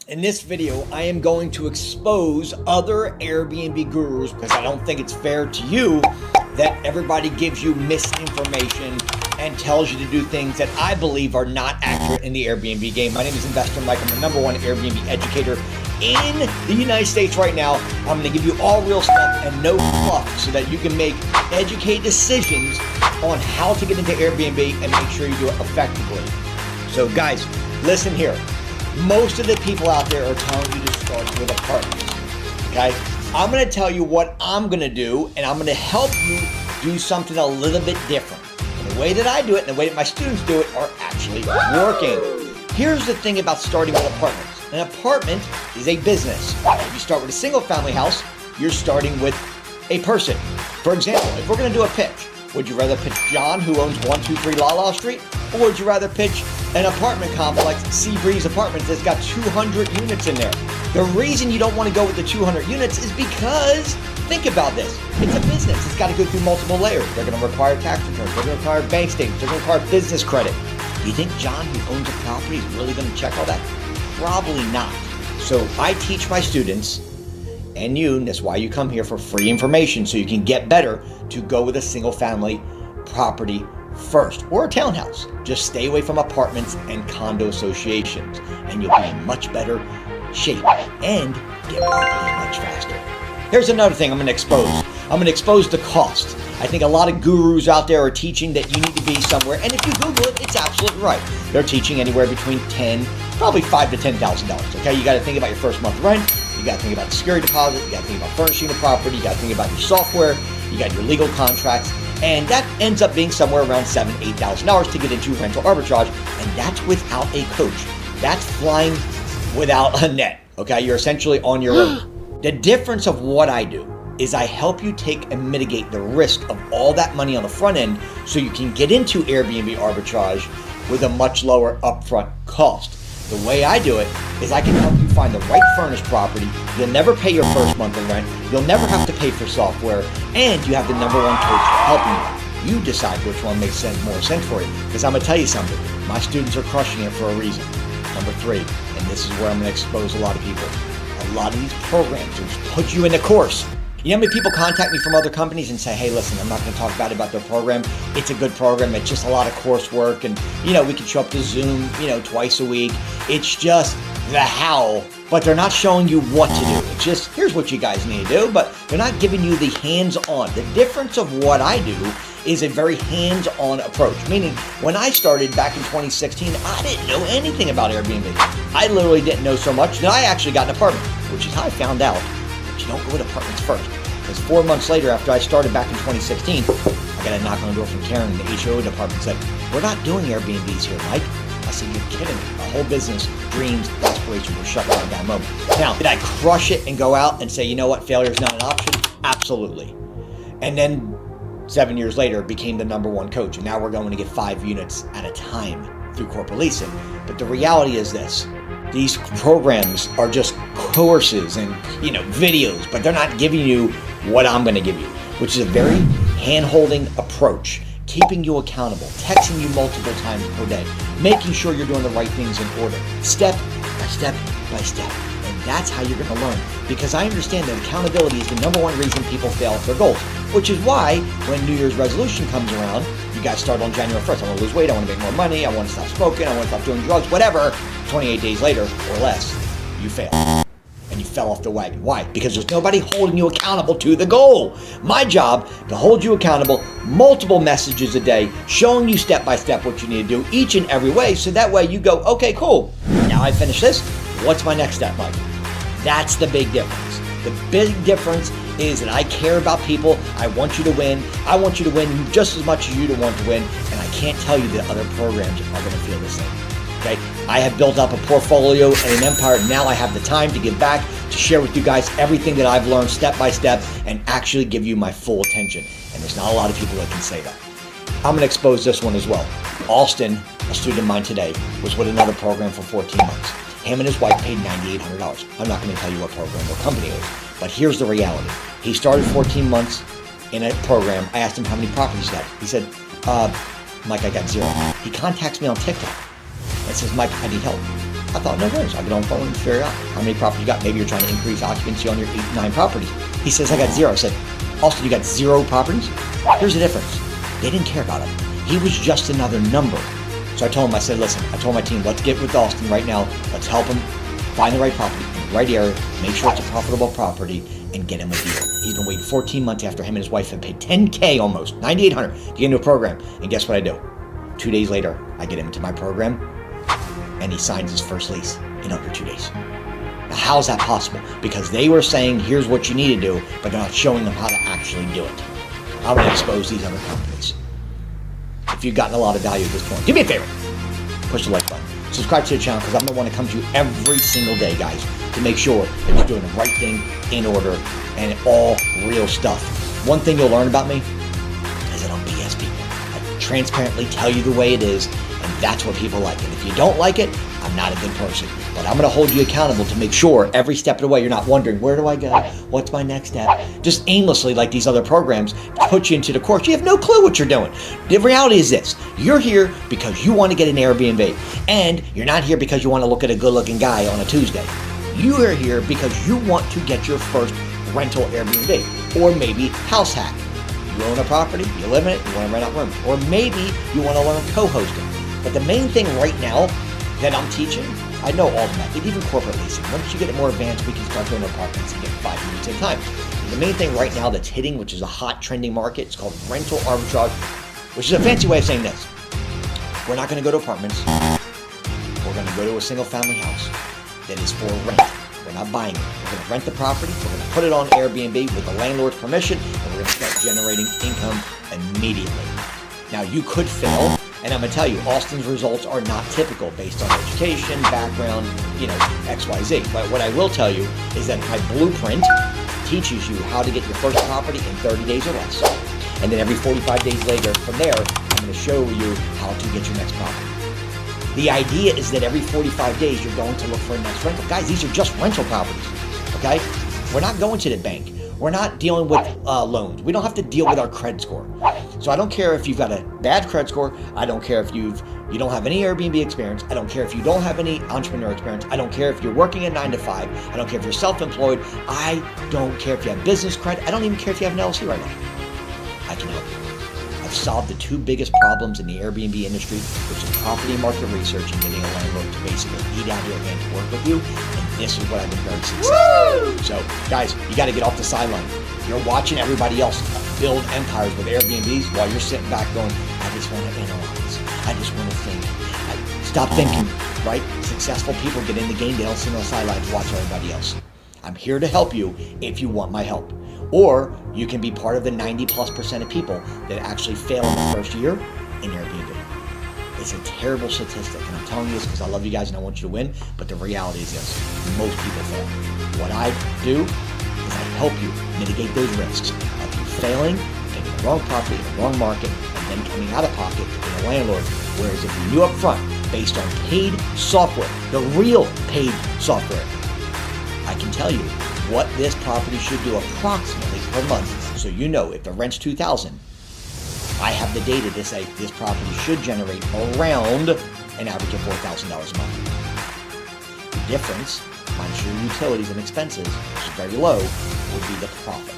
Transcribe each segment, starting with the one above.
In this video, I am going to expose other Airbnb gurus because I don't think it's fair to you that everybody gives you misinformation and tells you to do things that I believe are not accurate in the Airbnb game. My name is Investor Mike. I'm the #1 Airbnb educator in the United States right now. I'm going to give you all real stuff and no fluff so that you can make educated decisions on how to get into Airbnb and make sure you do it effectively. So guys, listen here. Most of the people out there are telling you to start with apartments, okay? I'm gonna tell you what I'm gonna do, and I'm gonna help you do something a little bit different. And the way that I do it and the way that my students do it are actually working. Here's the thing about starting with apartments. An apartment is a business. If you start with a single family house, you're starting with a person. For example, if we're gonna do a pitch, would you rather pitch John, who owns 123 La Street, or would you rather pitch an apartment complex, Seabreeze Apartments, that's got 200 units in there? The reason you don't want to go with the 200 units is because, think about this, it's a business. It's got to go through multiple layers. They're going to require tax returns. They're going to require bank statements. They're going to require business credit. Do you think John, who owns a property, is really going to check all that? Probably not. So I teach my students, and you, and that's why you come here, for free information so you can get better, to go with a single family property first, or a townhouse. Just stay away from apartments and condo associations, and you'll be in much better shape and get property much faster. Here's another thing I'm going to expose. I'm going to expose the cost. I think a lot of gurus out there are teaching that you need to be somewhere, and if you Google it, it's absolutely right. They're teaching anywhere between probably $5,000 to $10,000. Okay, you got to think about your first month rent. You got to think about the security deposit. You got to think about furnishing the property. You got to think about your software. You got your legal contracts. And that ends up being somewhere around $7,000 to $8,000 to get into rental arbitrage. And that's without a coach. That's flying without a net. Okay, you're essentially on your own. The difference of what I do is I help you take and mitigate the risk of all that money on the front end so you can get into Airbnb arbitrage with a much lower upfront cost. The way I do it is I can help you find the right furnished property. You'll never pay your first month in rent. You'll never have to pay for software, and you have the #1 coach helping you. You decide which one makes more sense for you. Because I'm gonna tell you something, my students are crushing it for a reason. Number 3, and this is where I'm gonna expose a lot of people. A lot of these programs just put you in a course. You know how many people contact me from other companies and say, hey, listen, I'm not going to talk bad about their program. It's a good program. It's just a lot of coursework. And, we can show up to Zoom, twice a week. It's just the how, but they're not showing you what to do. It's just, here's what you guys need to do, but they're not giving you the hands-on. The difference of what I do is a very hands-on approach. Meaning, when I started back in 2016, I didn't know anything about Airbnb. I literally didn't know so much that I actually got an apartment, which is how I found out. You don't go with apartments first. Because 4 months later, after I started back in 2016, I got a knock on the door from Karen in the HO department, said, we're not doing Airbnbs here, Mike. I said, you're kidding me. My whole business, dreams, aspirations were shut down at that moment. Now, did I crush it and go out and say, you know what, failure is not an option? Absolutely. And then 7 years later, became the #1 coach. And now we're going to get 5 units at a time through corporate leasing. But the reality is this. These programs are just courses and, videos, but they're not giving you what I'm going to give you, which is a very hand-holding approach, keeping you accountable, texting you multiple times per day, making sure you're doing the right things in order, step by step by step. And that's how you're going to learn, because I understand that accountability is the #1 reason people fail at their goals, which is why when New Year's resolution comes around, you guys start on January 1st. I want to lose weight. I want to make more money. I want to stop smoking. I want to stop doing drugs, whatever. 28 days later or less, you fail. And you fell off the wagon. Why? Because there's nobody holding you accountable to the goal. My job to hold you accountable, multiple messages a day, showing you step by step what you need to do each and every way, so that way you go, okay, cool. Now I finished this. What's my next step, Mike? That's the big difference. The big difference is that I care about people. I want you to win. I want you to win just as much as you want to win. And I can't tell you that other programs are going to feel the same. Okay? I have built up a portfolio and an empire. Now I have the time to give back, to share with you guys everything that I've learned step by step, and actually give you my full attention. And there's not a lot of people that can say that. I'm going to expose this one as well. Austin, a student of mine today, was with another program for 14 months. Him and his wife paid $9,800. I'm not going to tell you what program or company it is, but here's the reality. He started 14 months in a program. I asked him how many properties he had. He said, Mike, I got 0. He contacts me on TikTok and says, Mike, I need help. I thought, no worries. I'll get on the phone and figure out how many properties you got. Maybe you're trying to increase occupancy on your 8, 9 properties. He says, I got 0. I said, Austin, you got 0 properties? Here's the difference. They didn't care about him. He was just another number. So I told him, I said, listen, I told my team, let's get with Austin right now. Let's help him find the right property in the right area, make sure it's a profitable property, and get him a deal. He's been waiting 14 months after him and his wife have paid $10K almost, $9,800 to get into a program. And guess what I do? 2 days later, I get him into my program, and he signs his first lease in under 2 days. Now, how's that possible? Because they were saying, here's what you need to do, but they're not showing them how to actually do it. I'm going to expose these other companies. If you've gotten a lot of value at this point, do me a favor. Push the like button. Subscribe to the channel, because I'm the one that comes to you every single day, guys, to make sure that you're doing the right thing in order and all real stuff. One thing you'll learn about me is that I'm BS people. I transparently tell you the way it is, and that's what people like. And if you don't like it, I'm not a good person. But I'm going to hold you accountable to make sure every step of the way you're not wondering, where do I go? What's my next step? Just aimlessly, like these other programs, put you into the course. You have no clue what you're doing. The reality is this. You're here because you want to get an Airbnb. And you're not here because you want to look at a good-looking guy on a Tuesday. You are here because you want to get your first rental Airbnb. Or maybe house hack. You own a property, you live in it, you want to rent out rooms. Or maybe you want to learn co-hosting. But the main thing right now that I'm teaching, I know all the method, even corporate leasing. Once you get it more advanced, we can start doing apartments and get 5 units at a time. The main thing right now that's hitting, which is a hot trending market, it's called rental arbitrage, which is a fancy way of saying this. We're not going to go to apartments. We're going to go to a single family house that is for rent. We're not buying it. We're going to rent the property. We're going to put it on Airbnb with the landlord's permission, and we're going to start generating income immediately. Now, you could fail. And I'm going to tell you, Austin's results are not typical based on education, background, XYZ. But what I will tell you is that my blueprint teaches you how to get your first property in 30 days or less. And then every 45 days later from there, I'm going to show you how to get your next property. The idea is that every 45 days, you're going to look for a next rental. Guys, these are just rental properties, okay? We're not going to the bank. We're not dealing with loans. We don't have to deal with our credit score. So I don't care if you've got a bad credit score. I don't care if you don't have any Airbnb experience. I don't care if you don't have any entrepreneur experience. I don't care if you're working a 9 to 5. I don't care if you're self-employed. I don't care if you have business credit. I don't even care if you have an LLC right now. I can help you. I've solved the 2 biggest problems in the Airbnb industry, which is property market research and getting a landlord to basically eat out of your hand to work with you. And this is what I've been very successful with. So, guys, you got to get off the sideline. You're watching everybody else build empires with Airbnbs while you're sitting back going, I just want to analyze. I just want to think. Stop thinking, right? Successful people get in the game. They don't sit on the sideline to watch everybody else. I'm here to help you if you want my help. Or you can be part of the 90+% of people that actually fail in the first year in Airbnb. It's a terrible statistic, and I'm telling you this because I love you guys and I want you to win, but the reality is this. Most people fail. What I do is I help you mitigate those risks of you failing, picking the wrong property in the wrong market, and then coming out of pocket with a landlord. Whereas if you knew up front, based on paid software, the real paid software, I can tell you what this property should do approximately per month. So you know if the rent's $2,000, I have the data to say this property should generate around an average of $4,000 a month. The difference, minus your utilities and expenses, which is very low, would be the profit.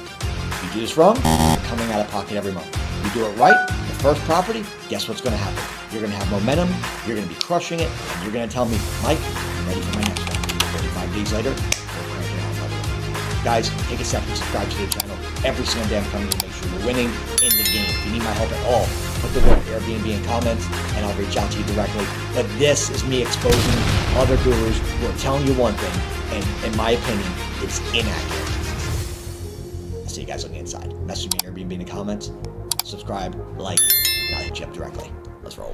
If you do this wrong, you're coming out of pocket every month. You do it right, the first property, guess what's going to happen? You're going to have momentum, you're going to be crushing it, and you're going to tell me, Mike, I'm ready for my next one. 45 days later, we're cranking out another one. Guys, take a second, subscribe to the channel. Every single day I'm coming to make sure you're winning in the game. If you need my help at all, put the word Airbnb in comments and I'll reach out to you directly. But this is me exposing other gurus who are telling you one thing, and in my opinion, it's inaccurate. I'll see you guys on the inside. Message me Airbnb in the comments, subscribe, like, and I'll hit you up directly. Let's roll.